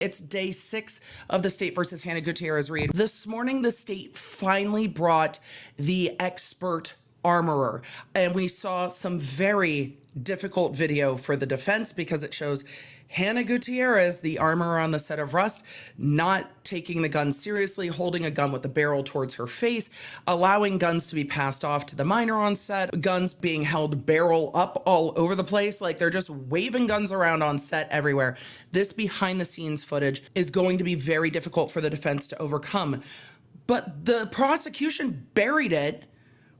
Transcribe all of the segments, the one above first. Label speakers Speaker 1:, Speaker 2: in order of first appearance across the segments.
Speaker 1: It's day 6 of the state versus Hannah Gutierrez read. This morning, the state finally brought the expert armorer, and we saw some very difficult video for the defense because it shows Hannah Gutierrez, the armorer on the set of Rust, not taking the gun seriously, holding a gun with the barrel towards her face, allowing guns to be passed off to the minor on set, guns being held barrel up all over the place. Like, they're just waving guns around on set everywhere. This behind the scenes footage is going to be very difficult for the defense to overcome. But the prosecution buried it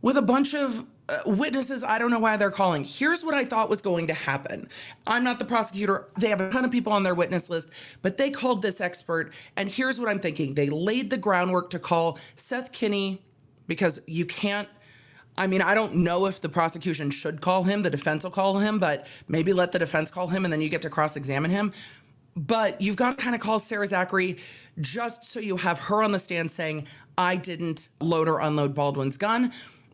Speaker 1: with a bunch of witnesses I don't know why they're calling. Here's what I thought was going to happen. I'm not the prosecutor. They have a ton of people on their witness list, but they called this expert. And here's what I'm thinking. They laid the groundwork to call Seth Kinney, because you can't, I mean, I don't know if the prosecution should call him, the defense will call him, but maybe let the defense call him and then you get to cross-examine him. But you've got to kind of call Sarah Zachary just so you have her on the stand saying, I didn't load or unload Baldwin's gun.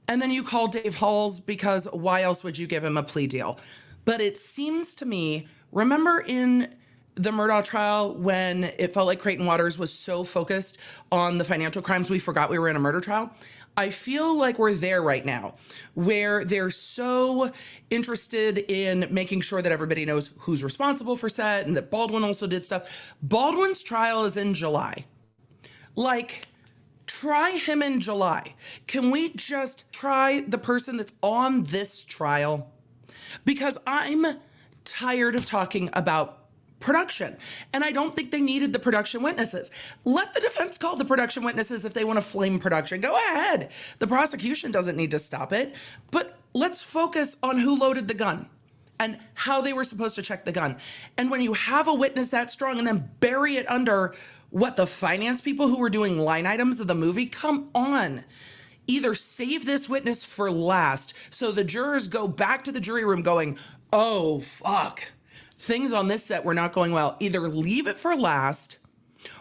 Speaker 1: And then you call Dave Halls because why else would you give him a plea deal? But it seems to me, remember in the Murdaugh trial when it felt like Creighton Waters was so focused on the financial crimes, we forgot we were in a murder trial? I feel like we're there right now, where they're so interested in making sure that everybody knows who's responsible for set and that Baldwin also did stuff. Baldwin's trial is in July. Like, try him in July. Can we just try the person that's on this trial? Because I'm tired of talking about production. And I don't think they needed the production witnesses. Let the defense call the production witnesses if they want to flame production. Go ahead. The prosecution doesn't need to stop it. But let's focus on who loaded the gun and how they were supposed to check the gun. And when you have a witness that strong and then bury it under what, the finance people who were doing line items of the movie? Come on. Either save this witness for last so the jurors go back to the jury room going, oh, fuck. Things on this set were not going well. Either leave it for last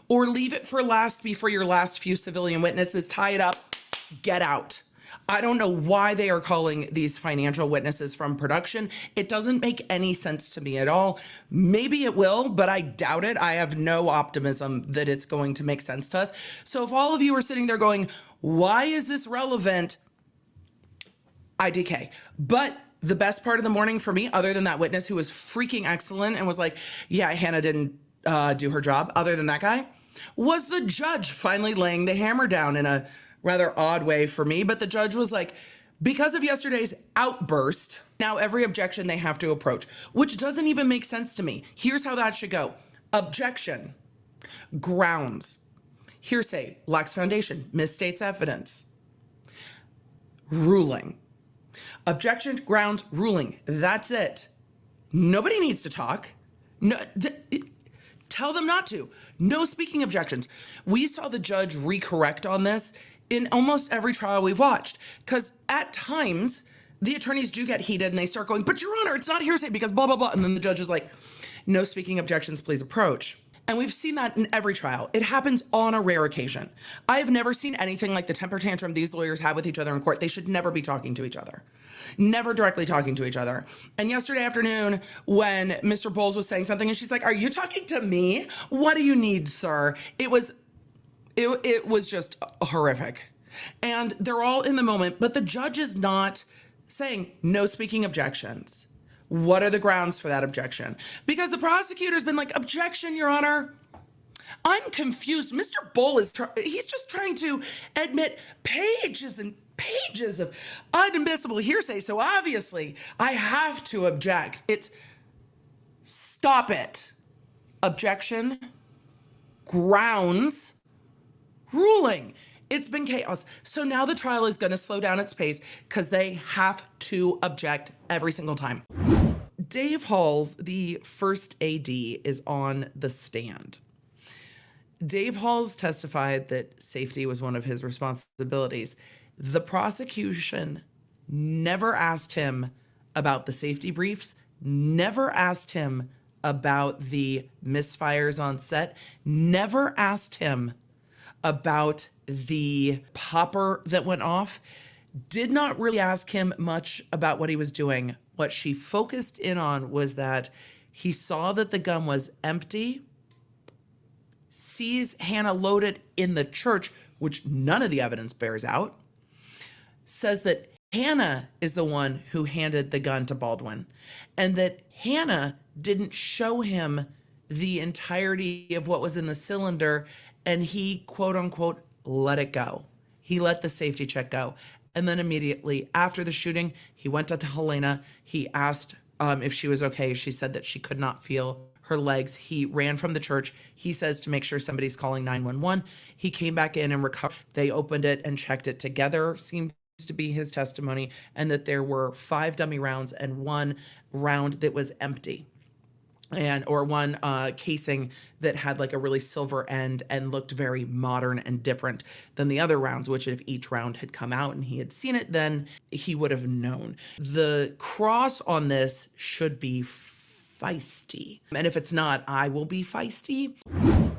Speaker 1: or leave it for last before your last few civilian witnesses. Tie it up, get out. I don't know why they are calling these financial witnesses from production. It doesn't make any sense to me at all. Maybe it will, but I doubt it. I have no optimism that it's going to make sense to us. So if all of you are sitting there going, why is this relevant? IDK. But the best part of the morning for me, other than that witness who was freaking excellent and was like, yeah, Hannah didn't do her job, other than that guy, was the judge finally laying the hammer down in a rather odd way for me. But the judge was like, because of yesterday's outburst, now every objection they have to approach, which doesn't even make sense to me. Here's how that should go. Objection, grounds, hearsay, lacks foundation, misstates evidence, ruling. Objection, grounds, ruling. That's it. Nobody needs to talk. No, tell them not to. No speaking objections. We saw the judge recorrect on this in almost every trial we've watched, because at times the attorneys do get heated and they start going, but Your Honor, it's not hearsay because blah, blah, blah. And then the judge is like, no speaking objections, please approach. And we've seen that in every trial. It happens on a rare occasion. I have never seen anything like the temper tantrum these lawyers have with each other in court. They should never be talking to each other. Never directly talking to each other. And yesterday afternoon, when Mr. Bowles was saying something and she's like, are you talking to me? What do you need, sir? It was just horrific. And they're all in the moment, but the judge is not saying no speaking objections. What are the grounds for that objection? Because the prosecutor's been like, objection, Your Honor. I'm confused. Mr. Bull he's just trying to admit pages and pages of unadmissible hearsay. So obviously I have to object. Stop it. Objection, grounds, ruling. It's been chaos. So now the trial is going to slow down its pace because they have to object every single time. Dave Halls, the first AD, is on the stand. Dave Halls testified that safety was one of his responsibilities. The prosecution never asked him about the safety briefs, never asked him about the misfires on set, never asked him about the popper that went off, did not really ask him much about what he was doing. What she focused in on was that he saw that the gun was empty sees Hannah loaded in the church, which none of the evidence bears out, says that Hannah is the one who handed the gun to Baldwin, and that Hannah didn't show him the entirety of what was in the cylinder, and he, quote unquote, let it go. He let the safety check go. And then immediately after the shooting, he went up to Helena. He asked if she was okay. She said that she could not feel her legs. He ran from the church. He says to make sure somebody's calling 911. He came back in and recovered. They opened it and checked it together, seemed to be his testimony, and that there were 5 dummy rounds and 1 round that was empty. Or one casing that had like a really silver end and looked very modern and different than the other rounds, which if each round had come out and he had seen it, then he would have known. The cross on this should be feisty. And if it's not, I will be feisty.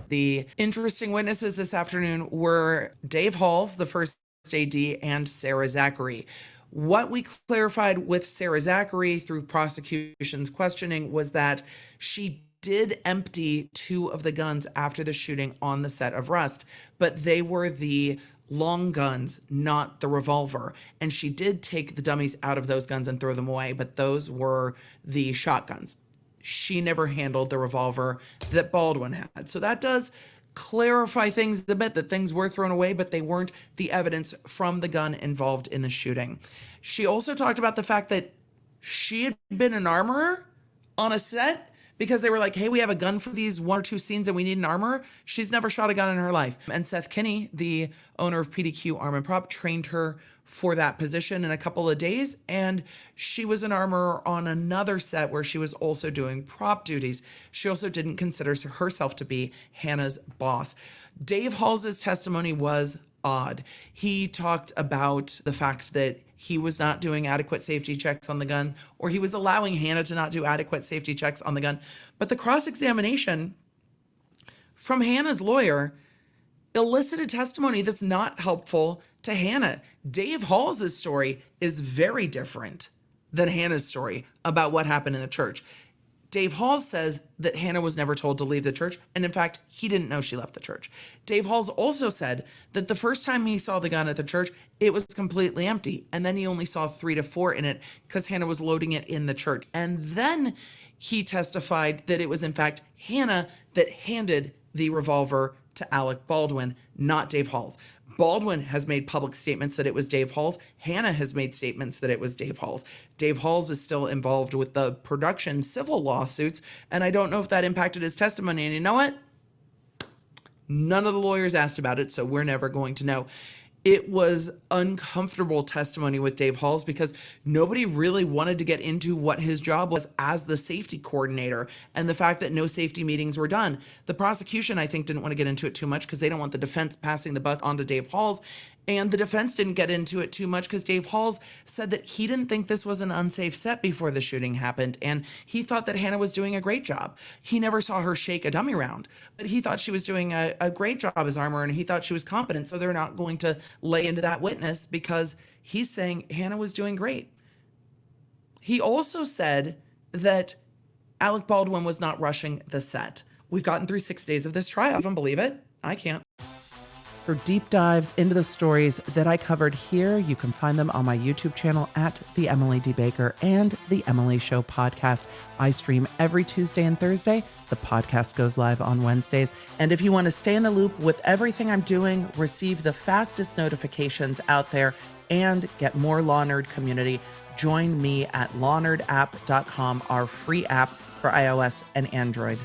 Speaker 1: The interesting witnesses this afternoon were Dave Halls, the first AD, and Sarah Zachary. What we clarified with Sarah Zachary through prosecution's questioning was that she did empty 2 of the guns after the shooting on the set of Rust, but they were the long guns, not the revolver. And she did take the dummies out of those guns and throw them away, but those were the shotguns. She never handled the revolver that Baldwin had. So that does clarify things a bit, that things were thrown away, but they weren't the evidence from the gun involved in the shooting. She also talked about the fact that she had been an armorer on a set because they were like, hey, we have a gun for these 1 or 2 scenes and we need an armorer. She's never shot a gun in her life. And Seth Kinney, the owner of PDQ Arm and Prop, trained her for that position in a couple of days. And she was an armorer on another set where she was also doing prop duties. She also didn't consider herself to be Hannah's boss. Dave Halls' testimony was odd. He talked about the fact that he was not doing adequate safety checks on the gun, or he was allowing Hannah to not do adequate safety checks on the gun. But the cross-examination from Hannah's lawyer elicited testimony that's not helpful to Hannah. Dave Halls' story is very different than Hannah's story about what happened in the church. Dave Halls says that Hannah was never told to leave the church, and in fact, he didn't know she left the church. Dave Halls also said that the first time he saw the gun at the church, it was completely empty, and then he only saw 3 to 4 in it because Hannah was loading it in the church. And then he testified that it was in fact Hannah that handed the revolver to Alec Baldwin, not Dave Halls. Baldwin has made public statements that it was Dave Halls. Hannah has made statements that it was Dave Halls. Dave Halls is still involved with the production civil lawsuits, and I don't know if that impacted his testimony. And you know what? None of the lawyers asked about it, so we're never going to know. It was uncomfortable testimony with Dave Halls because nobody really wanted to get into what his job was as the safety coordinator and the fact that no safety meetings were done. The prosecution, I think, didn't want to get into it too much because they don't want the defense passing the buck onto Dave Halls. And the defense didn't get into it too much because Dave Halls said that he didn't think this was an unsafe set before the shooting happened. And he thought that Hannah was doing a great job. He never saw her shake a dummy round, but he thought she was doing a great job as armor and he thought she was competent. So they're not going to lay into that witness because he's saying Hannah was doing great. He also said that Alec Baldwin was not rushing the set. We've gotten through 6 days of this trial. I don't believe it. I can't. For deep dives into the stories that I covered here, you can find them on my YouTube channel at The Emily D. Baker and The Emily Show podcast. I stream every Tuesday and Thursday. The podcast goes live on Wednesdays. And if you want to stay in the loop with everything I'm doing, receive the fastest notifications out there, and get more Law Nerd community, join me at lawnerdapp.com, our free app for iOS and Android.